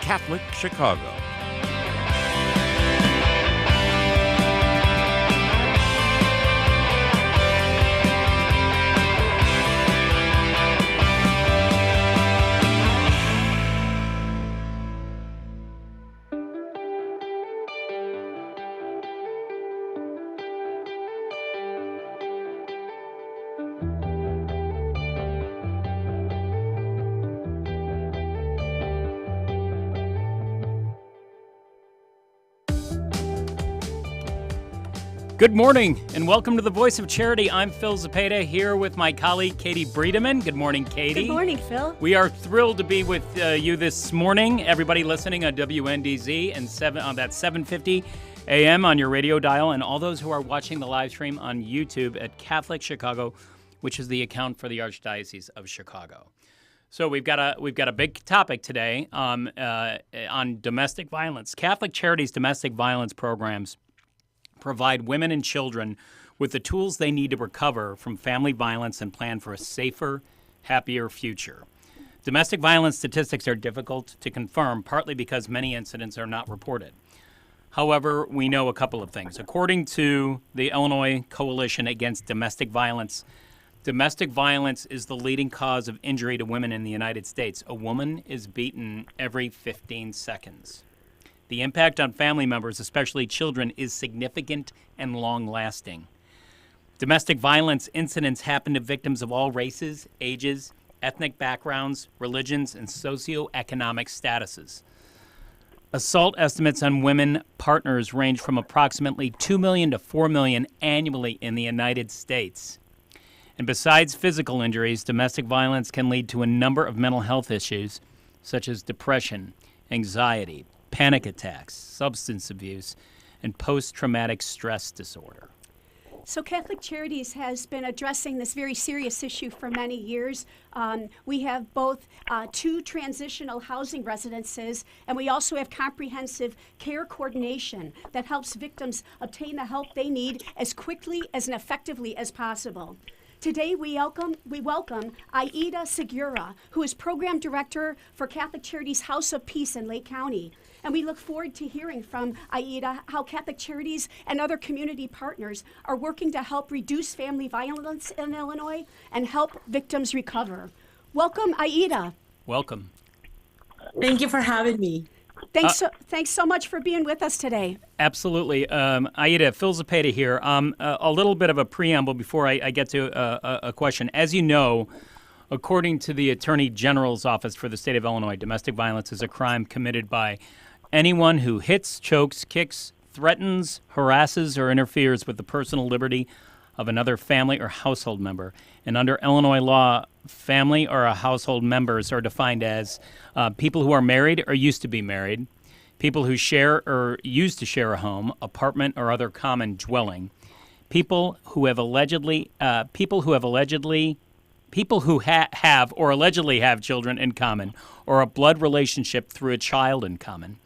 Catholic Chicago. Good morning, and welcome to the Voice of Charity. I'm Phil Zepeda here with my colleague, Katie Bredemann. Good morning, Katie. Good morning, Phil. We are thrilled to be with you this morning. Everybody listening on WNDZ and on that 750 AM on your radio dial, and all those who are watching the live stream on YouTube at Catholic Chicago, which is the account for the Archdiocese of Chicago. So we've got a big topic today on domestic violence. Catholic Charities Domestic Violence programs provide women and children with the tools they need to recover from family violence and plan for a safer, happier future. Domestic violence statistics are difficult to confirm, partly because many incidents are not reported. However, we know a couple of things. According to the Illinois Coalition Against Domestic Violence is the leading cause of injury to women in the United States. A woman is beaten every 15 seconds. The impact on family members, especially children, is significant and long-lasting. Domestic violence incidents happen to victims of all races, ages, ethnic backgrounds, religions, and socioeconomic statuses. Assault estimates on women partners range from approximately 2 million to 4 million annually in the United States. And besides physical injuries, domestic violence can lead to a number of mental health issues, such as depression, anxiety, panic attacks, substance abuse, and post-traumatic stress disorder. So Catholic Charities has been addressing this very serious issue for many years. We have both 2 transitional housing residences, and we also have comprehensive care coordination that helps victims obtain the help they need as quickly and effectively as possible. Today, we welcome Aida Segura, who is Program Director for Catholic Charities House of Peace in Lake County. And we look forward to hearing from Aida how Catholic Charities and other community partners are working to help reduce family violence in Illinois and help victims recover. Welcome, Aida. Welcome. Thank you for having me. Thanks so much for being with us today. Absolutely. Aida, Phil Zepeda here. A little bit of a preamble before I get to a question. As you know, according to the Attorney General's Office for the state of Illinois, domestic violence is a crime committed by anyone who hits, chokes, kicks, threatens, harasses, or interferes with the personal liberty of another family or household member. And under Illinois law, family or household members are defined as people who are married or used to be married, people who share or used to share a home, apartment, or other common dwelling, people who have allegedly have or allegedly have children in common, or a blood relationship through a child in common,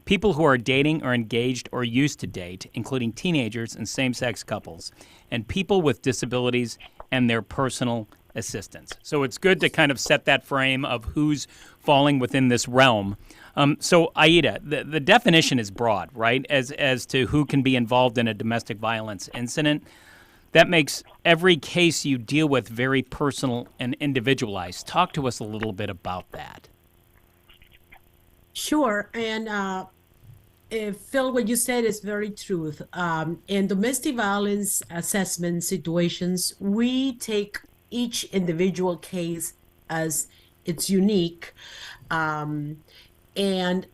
people who are dating or engaged or used to date, including teenagers and same-sex couples, and people with disabilities and their personal assistants. So it's good to kind of set that frame of who's falling within this realm. So Aida, the definition is broad, right, as to who can be involved in a domestic violence incident. That makes every case you deal with very personal and individualized. Talk to us a little bit about that. Sure. And Phil, what you said is very true. In domestic violence assessment situations, we take each individual case as it's unique. And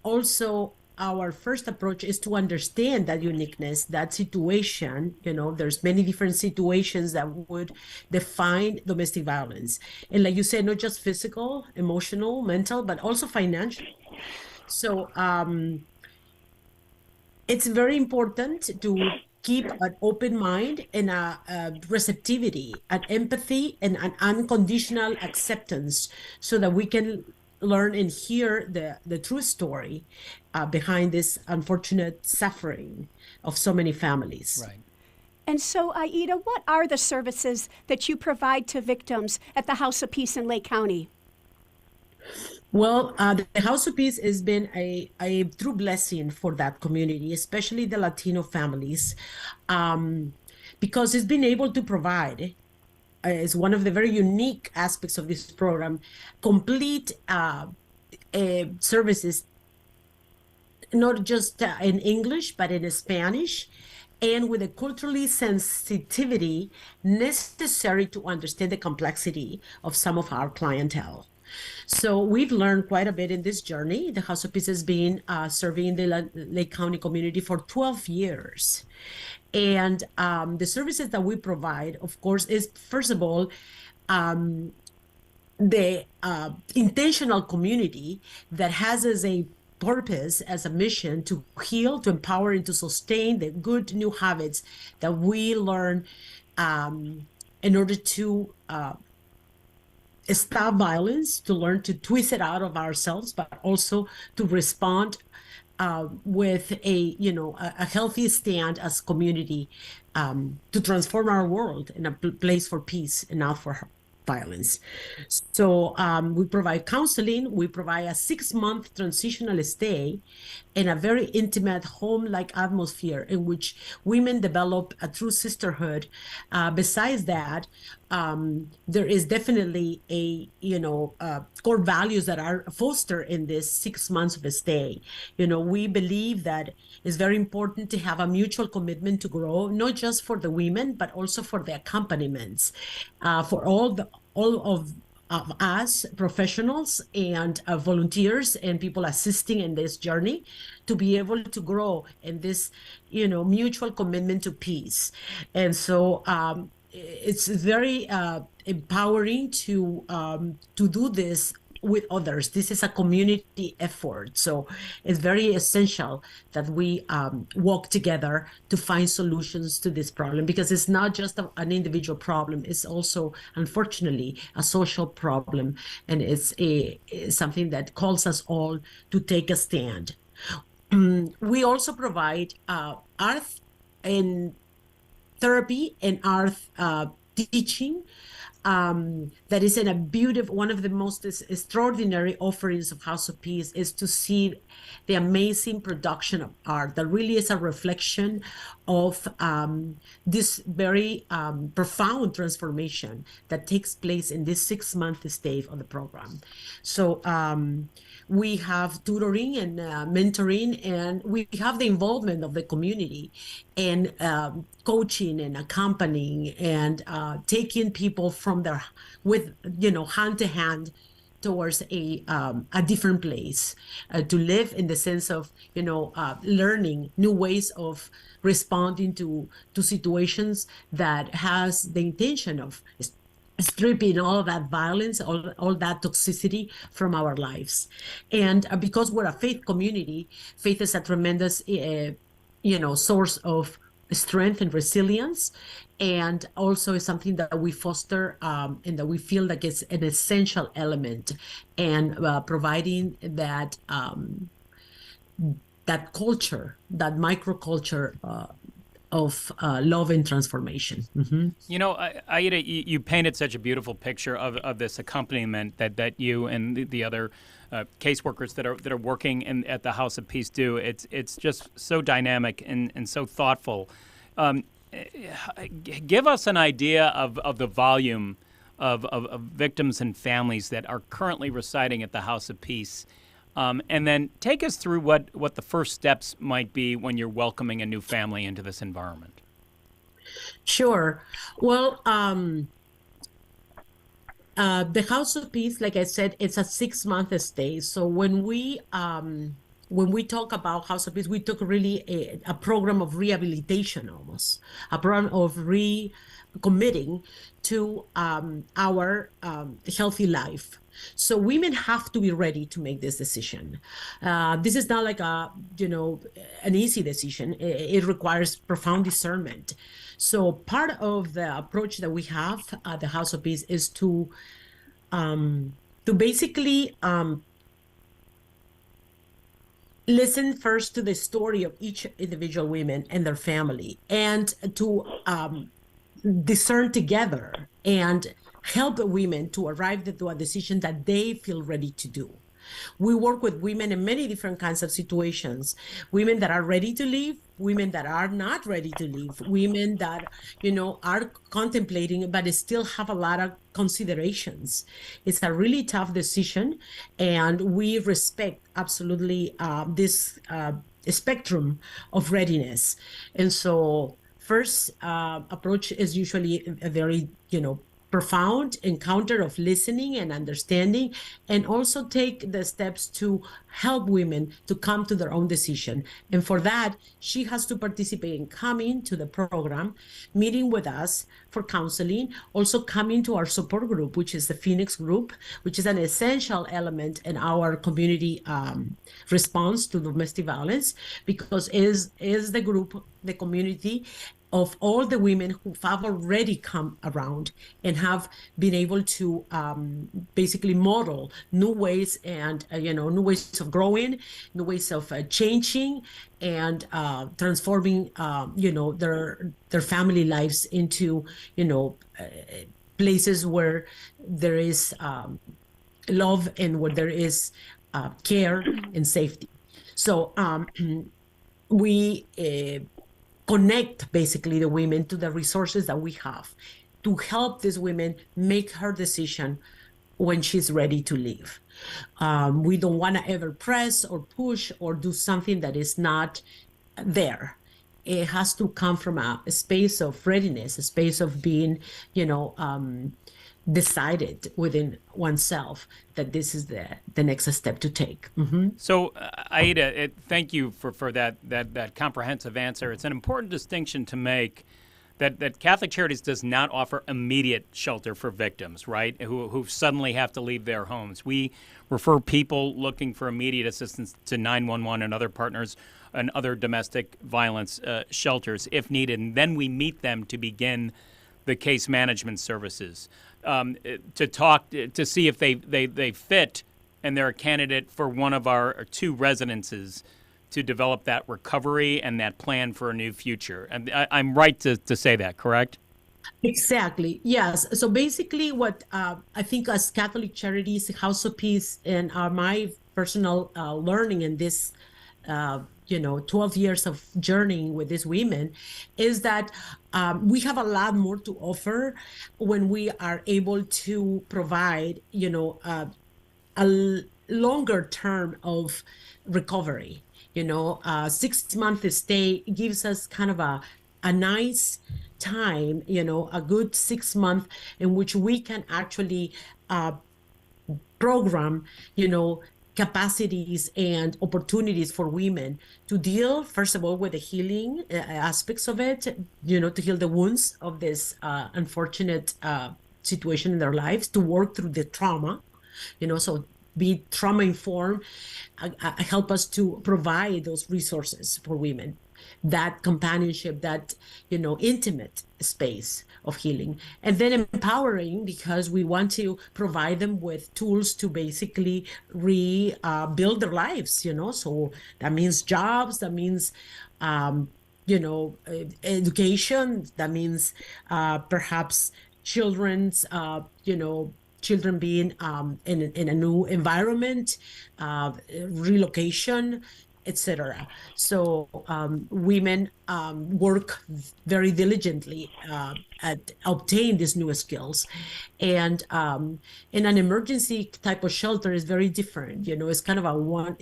also, our first approach is to understand that uniqueness, that situation. You know, there's many different situations that would define domestic violence. And like you said, not just physical, emotional, mental, but also financial. So it's very important to keep an open mind and a receptivity, an empathy, and an unconditional acceptance so that we can learn and hear the true story behind this unfortunate suffering of so many families. Right. And so, Aida, what are the services that you provide to victims at the House of Peace in Lake County? Well, the House of Peace has been a true blessing for that community, especially the Latino families, um, because it's been able to provide, is one of the very unique aspects of this program, complete services, not just in English, but in Spanish, and with a culturally sensitivity necessary to understand the complexity of some of our clientele. So we've learned quite a bit in this journey. The House of Peace has been serving the Lake County community for 12 years. And the services that we provide, of course, is first of all, the intentional community that has as a purpose, as a mission to heal, to empower, and to sustain the good new habits that we learn in order to stop violence, to learn to twist it out of ourselves, but also to respond with a healthy stand as community to transform our world in a place for peace and not for violence. So we provide counseling, we provide a 6-month transitional stay in a very intimate home-like atmosphere in which women develop a true sisterhood. Besides that, there is definitely core values that are fostered in this 6 months of a stay. We believe that it's very important to have a mutual commitment to grow, not just for the women, but also for the accompaniments, for all of us professionals and volunteers and people assisting in this journey to be able to grow in this, mutual commitment to peace. And so it's very empowering to do this with others. This is a community effort. So it's very essential that we work together to find solutions to this problem, because it's not just an individual problem. It's also, unfortunately, a social problem. And it's something that calls us all to take a stand. We also provide art and therapy and art teaching. That is in a beautiful, one of the most extraordinary offerings of House of Peace is to see the amazing production of art that really is a reflection of this very profound transformation that takes place in this 6-month stay of the program. So we have tutoring and mentoring, and we have the involvement of the community and coaching and accompanying and taking people from their hand to hand towards a different place to live, in the sense of learning new ways of responding to situations that has the intention of stripping all of that violence, all that toxicity from our lives. And because we're a faith community, faith is a tremendous source of strength and resilience, and also is something that we foster and that we feel like it's an essential element, and providing that that culture, that microculture of love and transformation. Mm-hmm. Aida, you painted such a beautiful picture of this accompaniment that you and the other caseworkers that are working at the House of Peace do. It's just so dynamic and so thoughtful. Give us an idea of the volume of victims and families that are currently residing at the House of Peace. And then take us through what the first steps might be when you're welcoming a new family into this environment. Sure. Well, the House of Peace, like I said, it's a 6-month stay. So when we talk about House of Peace, we took really a program of rehabilitation, almost a program of recommitting to our healthy life. So women have to be ready to make this decision. This is not like an easy decision. It requires profound discernment. So part of the approach that we have at the House of Peace is to basically listen first to the story of each individual woman and their family, and to discern together and help women to arrive to a decision that they feel ready to do. We work with women in many different kinds of situations, women that are ready to leave, women that are not ready to leave, women that, are contemplating, but still have a lot of considerations. It's a really tough decision, and we respect absolutely this spectrum of readiness. And so first approach is usually a very, profound encounter of listening and understanding, and also take the steps to help women to come to their own decision. And for that, she has to participate in coming to the program, meeting with us for counseling, also coming to our support group, which is the Phoenix group, which is an essential element in our community response to domestic violence, because is the group, the community of all the women who have already come around and have been able to basically model new ways and new ways of growing, new ways of changing and transforming their family lives into places where there is love and where there is care and safety. So we connect basically the women to the resources that we have to help these women make her decision when she's ready to leave. We don't want to ever press or push or do something that is not there. It has to come from a space of readiness, a space of being, decided within oneself that this is the next step to take. Mm-hmm. So, Aida, thank you for that comprehensive answer. It's an important distinction to make that Catholic Charities does not offer immediate shelter for victims, right, who suddenly have to leave their homes. We refer people looking for immediate assistance to 911 and other partners and other domestic violence shelters if needed, and then we meet them to begin the case management services. To talk to see if they fit and they're a candidate for one of our two residences to develop that recovery and that plan for a new future. And I'm right to say that, correct? Exactly. Yes. So basically what I think as Catholic Charities, House of Peace, and my personal learning in this 12 years of journeying with these women is that we have a lot more to offer when we are able to provide, a longer term of recovery. 6-month stay gives us kind of a nice time, a good 6 month in which we can actually program, capacities and opportunities for women to deal, first of all, with the healing aspects of it, to heal the wounds of this unfortunate situation in their lives, to work through the trauma, so be trauma informed, help us to provide those resources for women, that companionship, that, intimate space of healing, and then empowering, because we want to provide them with tools to basically rebuild their lives, so that means jobs, that means education, that means perhaps children's children being in a new environment, relocation, etc. So women work very diligently at obtain these new skills, and in an emergency type of shelter is very different. It's kind of a one,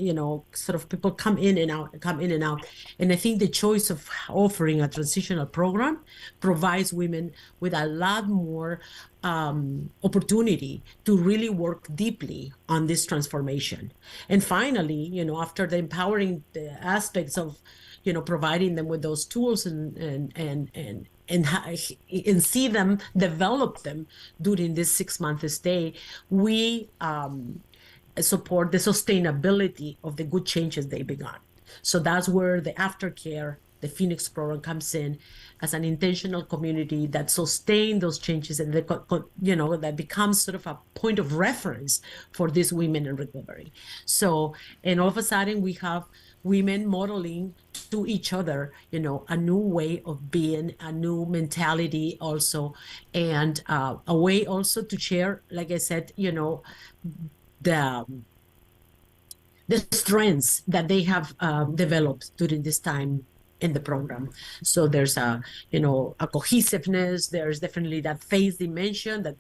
sort of people come in and out. And I think the choice of offering a transitional program provides women with a lot more opportunity to really work deeply on this transformation. And finally, after the empowering the aspects of, providing them with those tools and see them develop them during this 6-month stay, we support the sustainability of the good changes they began. So that's where the aftercare, the Phoenix program, comes in as an intentional community that sustain those changes, and that becomes sort of a point of reference for these women in recovery. So, and all of a sudden we have women modeling to each other, a new way of being, a new mentality also, and a way also to share, like I said, the the strengths that they have developed during this time in the program. So there's a cohesiveness. There's definitely that faith dimension that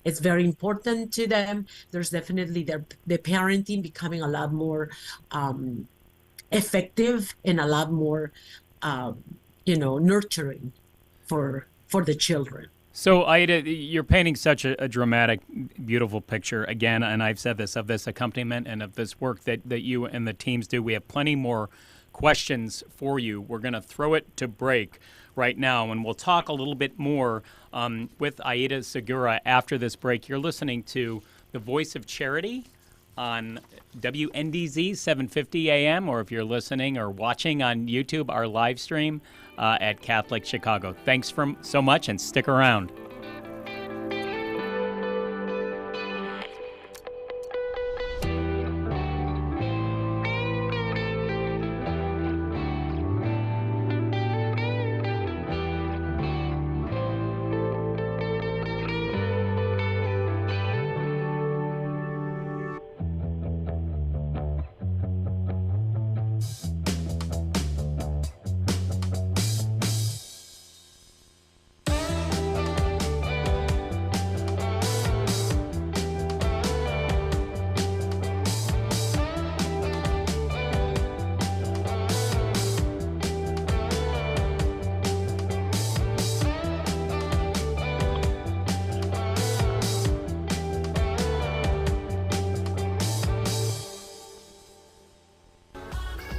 it's very important to them. There's definitely the parenting becoming a lot more effective and a lot more nurturing for the children. So, Aida, you're painting such a dramatic, beautiful picture again, and I've said this, of this accompaniment and of this work that you and the teams do. We have plenty more questions for you. We're going to throw it to break right now, and we'll talk a little bit more with Aida Segura after this break. You're listening to The Voice of Charity on WNDZ 750 AM, or if you're listening or watching on YouTube, our live stream at Catholic Chicago. Thanks so much, and stick around.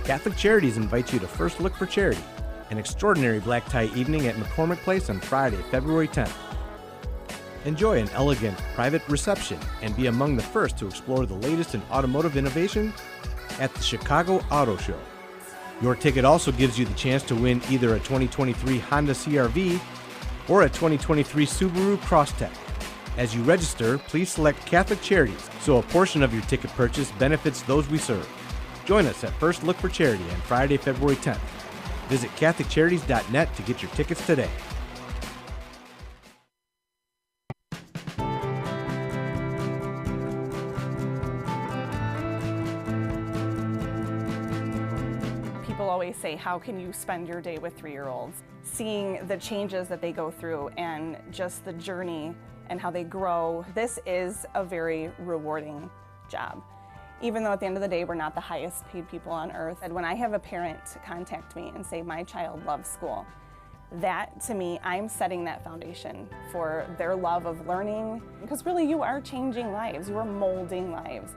Catholic Charities invites you to First Look for Charity, an extraordinary black tie evening at McCormick Place on Friday, February 10th. Enjoy an elegant, private reception and be among the first to explore the latest in automotive innovation at the Chicago Auto Show. Your ticket also gives you the chance to win either a 2023 Honda CR-V or a 2023 Subaru Crosstrek. As you register, please select Catholic Charities so a portion of your ticket purchase benefits those we serve. Join us at First Look for Charity on Friday, February 10th. Visit CatholicCharities.net to get your tickets today. People always say, how can you spend your day with 3-year-olds? Seeing the changes that they go through and just the journey and how they grow, this is a very rewarding job. Even though at the end of the day, we're not the highest paid people on earth. And when I have a parent contact me and say, my child loves school, that to me, I'm setting that foundation for their love of learning. Because really, you are changing lives. You are molding lives.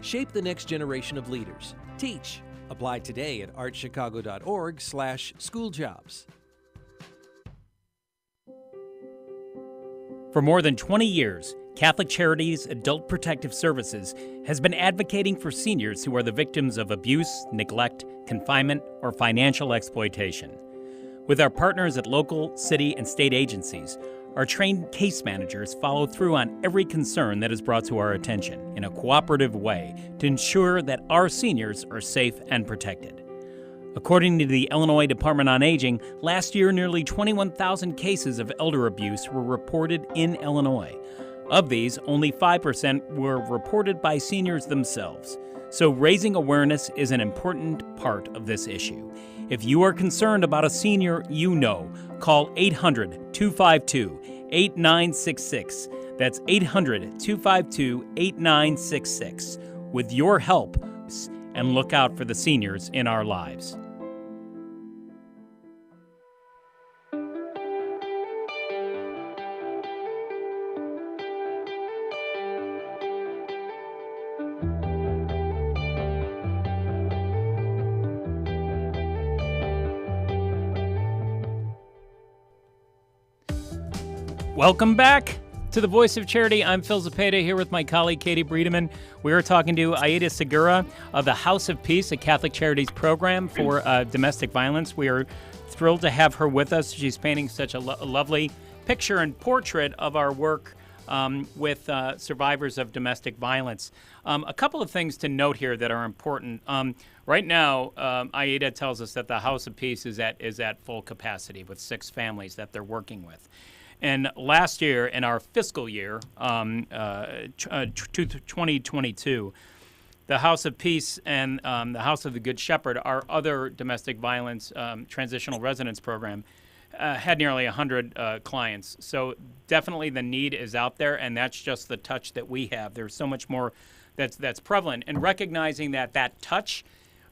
Shape the next generation of leaders. Teach. Apply today at artchicago.org/schooljobs. For more than 20 years, Catholic Charities Adult Protective Services has been advocating for seniors who are the victims of abuse, neglect, confinement, or financial exploitation. With our partners at local, city, and state agencies, our trained case managers follow through on every concern that is brought to our attention in a cooperative way to ensure that our seniors are safe and protected. According to the Illinois Department on Aging, last year nearly 21,000 cases of elder abuse were reported in Illinois. Of these, only 5% were reported by seniors themselves. So raising awareness is an important part of this issue. If you are concerned about a senior you know, call 800-252-8966. That's 800-252-8966. With your help, and look out for the seniors in our lives. Welcome back to The Voice of Charity. I'm Phil Zepeda here with my colleague Katie Bredemann. We are talking to Aida Segura of the House of Peace, a Catholic Charities program for domestic violence. We are thrilled to have her with us. She's painting such a lovely picture and portrait of our work with survivors of domestic violence. A couple of things to note here that are important. Right now, Aida tells us that the House of Peace is at full capacity with 6 families that they're working with. And last year, in our fiscal year, 2022, the House of Peace and the House of the Good Shepherd, our other domestic violence transitional residence program, had nearly 100 clients. So definitely the need is out there, and that's just the touch that we have. There's so much more that's prevalent. And recognizing that touch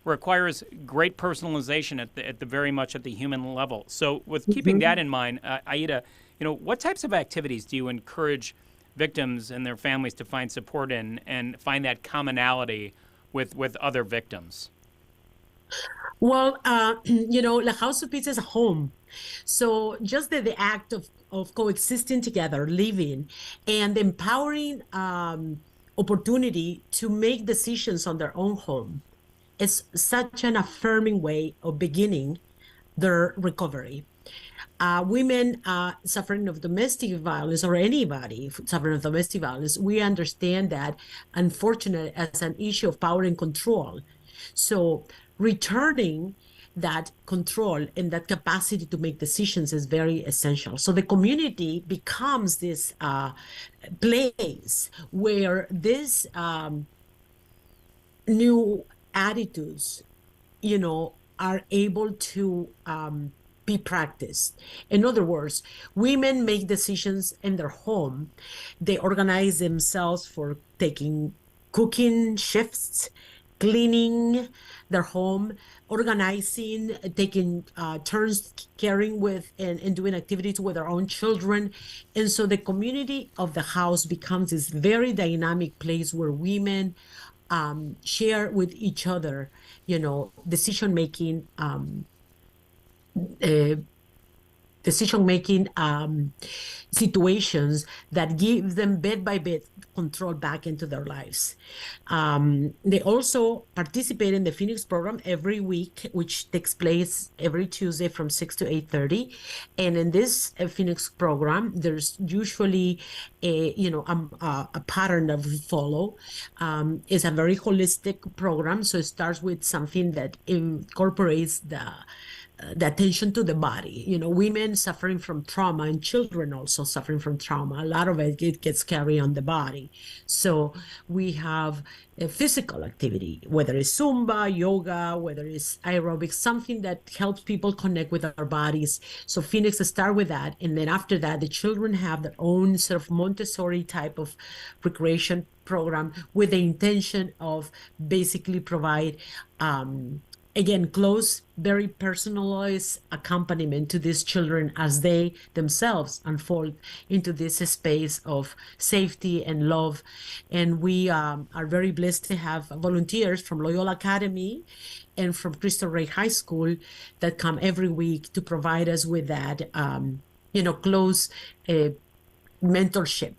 requires great personalization at the very much at the human level. So with keeping that in mind, Aida, what types of activities do you encourage victims and their families to find support in and find that commonality with other victims? Well, the House of Peace is a home. So just the act of coexisting together, living, and empowering opportunity to make decisions on their own home is such an affirming way of beginning their recovery. Women suffering of domestic violence, or anybody suffering of domestic violence, we understand that, unfortunately, as an issue of power and control. So returning that control and that capacity to make decisions is very essential. So the community becomes this place where this new attitudes, are able to be practiced. In other words, women make decisions in their home. They organize themselves for taking cooking shifts, cleaning their home, organizing, taking turns caring with and doing activities with their own children. And so the community of the house becomes this very dynamic place where women share with each other, decision-making situations that give them bit by bit control back into their lives. They also participate in the Phoenix program every week, which takes place every Tuesday from 6 to 8:30. And in this Phoenix program, there's usually a pattern that we follow. It's a very holistic program. So it starts with something that incorporates the attention to the body. Women suffering from trauma and children also suffering from trauma. A lot of it gets carried on the body. So we have a physical activity, whether it's Zumba, yoga, whether it's aerobics, something that helps people connect with our bodies. So Phoenix start with that. And then after that, the children have their own sort of Montessori type of recreation program with the intention of basically provide again, close, very personalized accompaniment to these children as they themselves unfold into this space of safety and love. And we are very blessed to have volunteers from Loyola Academy and from Cristo Rey High School that come every week to provide us with that, close mentorship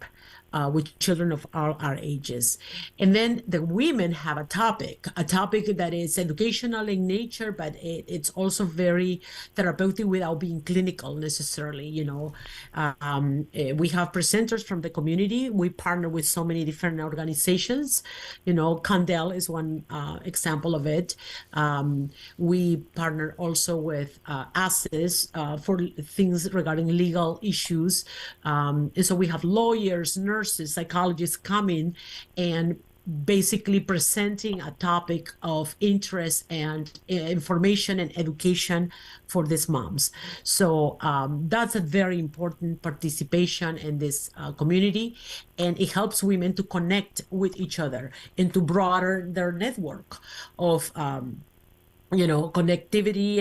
with children of all our ages. And then the women have a topic that is educational in nature, but it's also very therapeutic without being clinical necessarily. We have presenters from the community. We partner with so many different organizations. Condell is one example of it. We partner also with ACES for things regarding legal issues. And so we have lawyers, nurses, psychologists coming and basically presenting a topic of interest and information and education for these moms. So that's a very important participation in this community, and it helps women to connect with each other and to broaden their network of connectivity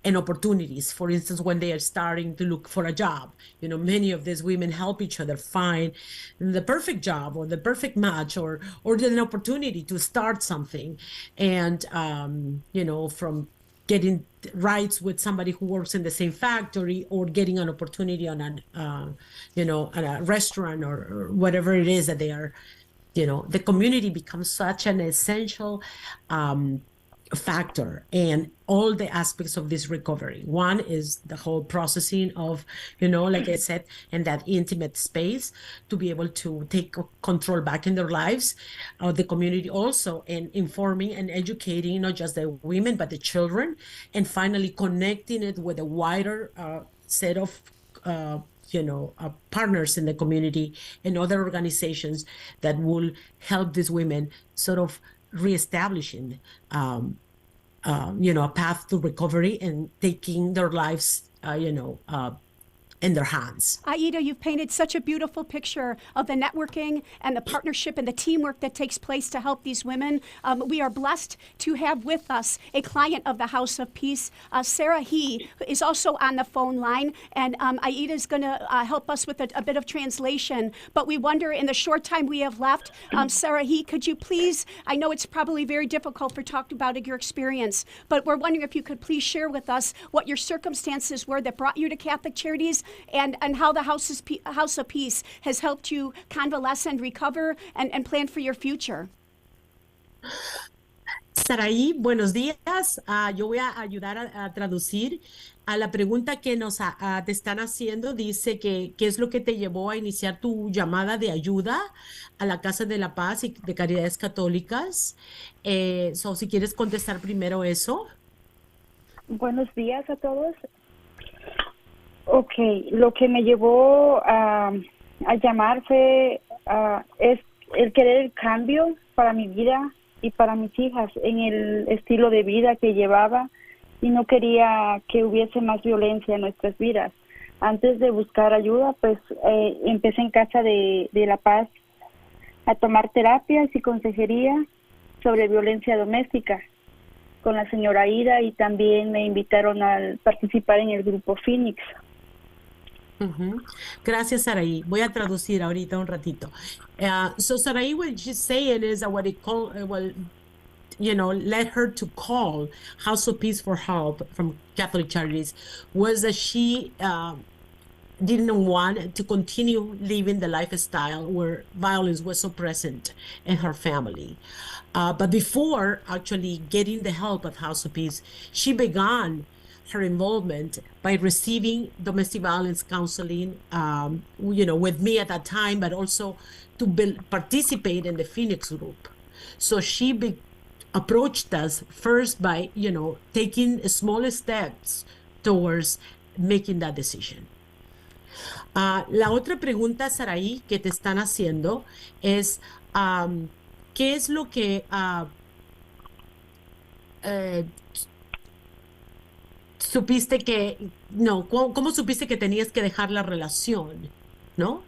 and opportunities. For instance, when they are starting to look for a job, many of these women help each other find the perfect job or the perfect match or an opportunity to start something. And, from getting rights with somebody who works in the same factory or getting an opportunity on at a restaurant or whatever it is that they are, the community becomes such an essential factor in all the aspects of this recovery. One is the whole processing of, like I said, in that intimate space to be able to take control back in their lives, the community also, and informing and educating not just the women, but the children, and finally connecting it with a wider set of partners in the community and other organizations that will help these women sort of reestablishing a path to recovery and taking their lives in their hands. Aida, you've painted such a beautiful picture of the networking and the partnership and the teamwork that takes place to help these women. We are blessed to have with us a client of the House of Peace. Sarah He is also on the phone line, and Aida is going to help us with a bit of translation. But we wonder, in the short time we have left, Sarah He, could you please, I know it's probably very difficult for talking about your experience, but we're wondering if you could please share with us what your circumstances were that brought you to Catholic Charities, and how the House of Peace has helped you convalesce and recover and plan for your future. Saraí, buenos días. Yo voy a ayudar a traducir a la pregunta que te están haciendo. Dice que qué es lo que te llevó a iniciar tu llamada de ayuda a la Casa de la Paz y de Caridades Católicas. Si quieres contestar primero eso. Buenos días a todos. Ok, lo que me llevó a llamar fue es el querer el cambio para mi vida y para mis hijas en el estilo de vida que llevaba, y no quería que hubiese más violencia en nuestras vidas. Antes de buscar ayuda, pues empecé en Casa de la Paz a tomar terapias y consejería sobre violencia doméstica con la señora Aida, y también me invitaron a participar en el grupo Phoenix. Gracias, Saraí. Voy a traducir ahorita un ratito. So Saraí, what she's saying is that what it called, led her to call House of Peace for help from Catholic Charities was that she didn't want to continue living the lifestyle where violence was so present in her family. But before actually getting the help at House of Peace, she began her involvement by receiving domestic violence counseling, with me at that time, but also to participate in the Phoenix group. So she approached us first by, taking small steps towards making that decision. La otra pregunta, Saraí, que te están haciendo es, ¿qué es lo que supiste que, cómo supiste que tenías que dejar la relación, ¿no?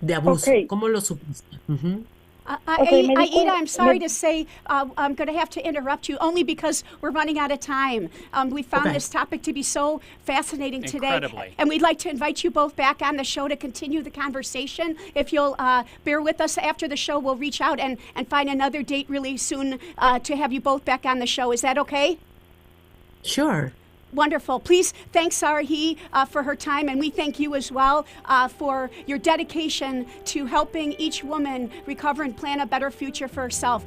De abuso. Okay. ¿Cómo lo supiste? Aida, I'm sorry to say, I'm going to have to interrupt you only because we're running out of time. We found this topic to be so fascinating today. And we'd like to invite you both back on the show to continue the conversation. If you'll bear with us after the show, we'll reach out and find another date really soon to have you both back on the show. Is that okay? Sure. Wonderful. Please thank Sarahi for her time, and we thank you as well for your dedication to helping each woman recover and plan a better future for herself.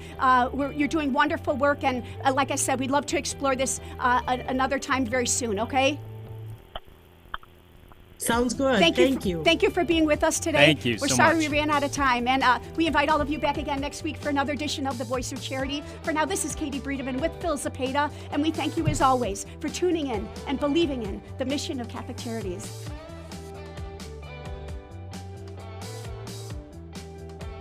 You're doing wonderful work, and like I said, we'd love to explore this another time very soon, okay? Sounds good. Thank you. Thank you for being with us today. Thank you so much. We're sorry we ran out of time. And we invite all of you back again next week for another edition of The Voice of Charity. For now, this is Katie Bredemann with Phil Zepeda. And we thank you as always for tuning in and believing in the mission of Catholic Charities.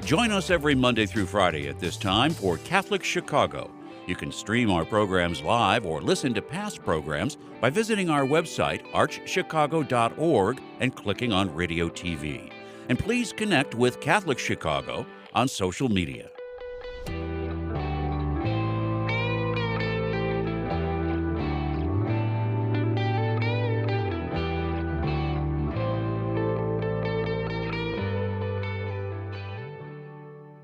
Join us every Monday through Friday at this time for Catholic Chicago. You can stream our programs live or listen to past programs by visiting our website, archchicago.org, and clicking on Radio TV. And please connect with Catholic Chicago on social media.